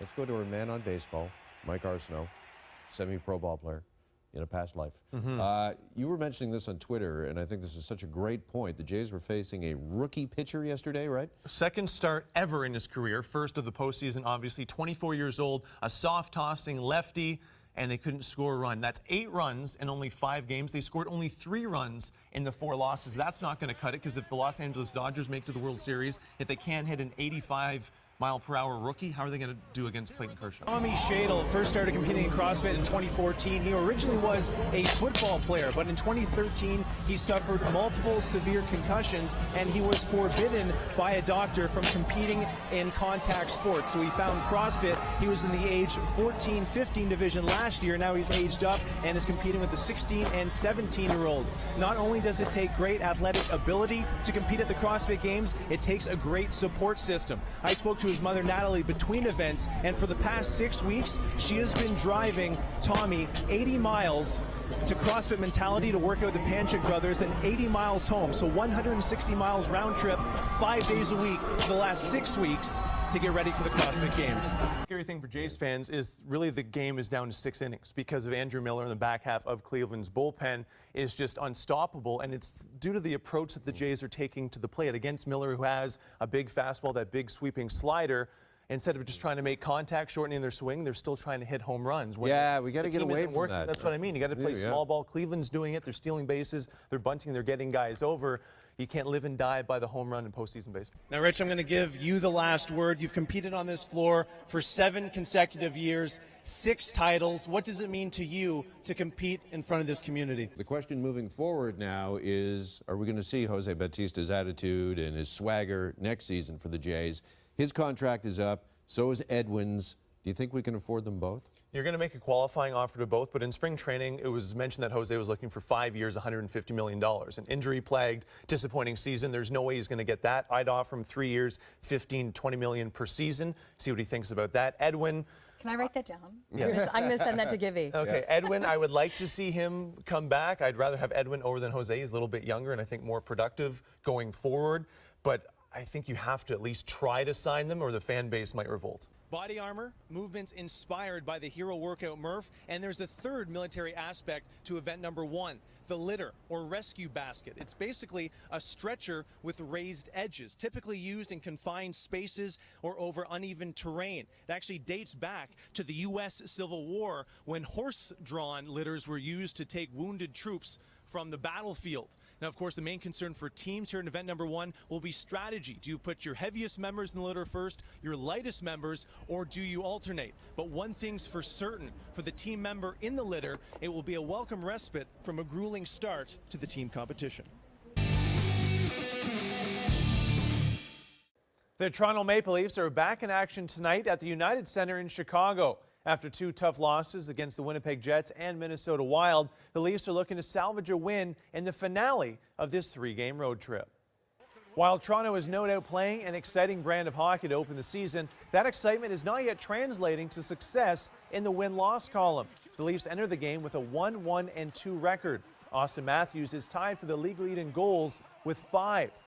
Let's go to our man on baseball, Mike Arsenault, semi-pro ball player in a past life. You were mentioning this on Twitter, and I think this is such a great point. The Jays were facing a rookie pitcher yesterday, right? Second start ever in his career, first of the postseason, obviously, 24 years old, a soft-tossing lefty, and they couldn't score a run. That's 8 runs in only 5 games. They scored only 3 runs in the 4 losses. That's not going to cut it, because if the Los Angeles Dodgers make it to the World Series, if they can't hit an 85-mile-per-hour rookie, how are they going to do against Clayton Kershaw? Tommy Shadle first started competing in CrossFit in 2014. He originally was a football player, but in 2013 he suffered multiple severe concussions, and he was forbidden by a doctor from competing in contact sports. So he found CrossFit. He was in the age 14-15 division last year. Now he's aged up and is competing with the 16 and 17-year-olds. Not only does it take great athletic ability to compete at the CrossFit Games, it takes a great support system. I spoke to his mother Natalie between events, and for the past 6 weeks she has been driving Tommy 80 miles to CrossFit Mentality to work out with the Panchik brothers, and 80 miles home, so 160 miles round trip 5 days a week for the last 6 weeks to get ready for the CrossFit Games. The scary thing for Jays fans is really the game is down to 6 innings because of Andrew Miller in the back half of Cleveland's bullpen is just unstoppable, and it's due to the approach that the Jays are taking to the plate against Miller, who has a big fastball, that big sweeping slider. Instead of just trying to make contact, shortening their swing, they're still trying to hit home runs. When yeah, we got to get away from that. That's what I mean. You got to play small ball. Cleveland's doing it. They're stealing bases. They're bunting. They're getting guys over. You can't live and die by the home run in postseason baseball. Now, Rich, I'm going to give you the last word. You've competed on this floor for 7 consecutive years, 6 titles. What does it mean to you to compete in front of this community? The question moving forward now is, are we going to see Jose Bautista's attitude and his swagger next season for the Jays? His contract is up. So is Edwin's. Do you think we can afford them both? You're going to make a qualifying offer to both, but in spring training, it was mentioned that Jose was looking for 5 years, $150 million. An injury-plagued, disappointing season. There's no way he's going to get that. I'd offer him 3 years, $15 to $20 million per season. See what he thinks about that. Edwin. Can I write that down? Yes. I'm going to send that to Gibby. Okay, Edwin, I would like to see him come back. I'd rather have Edwin over than Jose. He's a little bit younger and I think more productive going forward. But I think you have to at least try to sign them or the fan base might revolt. Body armor, movements inspired by the Hero Workout Murph, and there's a third military aspect to event number 1, the litter or rescue basket. It's basically a stretcher with raised edges, typically used in confined spaces or over uneven terrain. It actually dates back to the U.S. Civil War when horse-drawn litters were used to take wounded troops from the battlefield. Now, of course, the main concern for teams here in event number 1 will be strategy. Do you put your heaviest members in the litter first, your lightest members, or do you alternate? But one thing's for certain, for the team member in the litter, it will be a welcome respite from a grueling start to the team competition. The Toronto Maple Leafs are back in action tonight at the United Center in Chicago. After 2 tough losses against the Winnipeg Jets and Minnesota Wild, the Leafs are looking to salvage a win in the finale of this 3-game road trip. While Toronto is no doubt playing an exciting brand of hockey to open the season, that excitement is not yet translating to success in the win-loss column. The Leafs enter the game with a 1-1-2 record. Austin Matthews is tied for the league lead in goals with 5.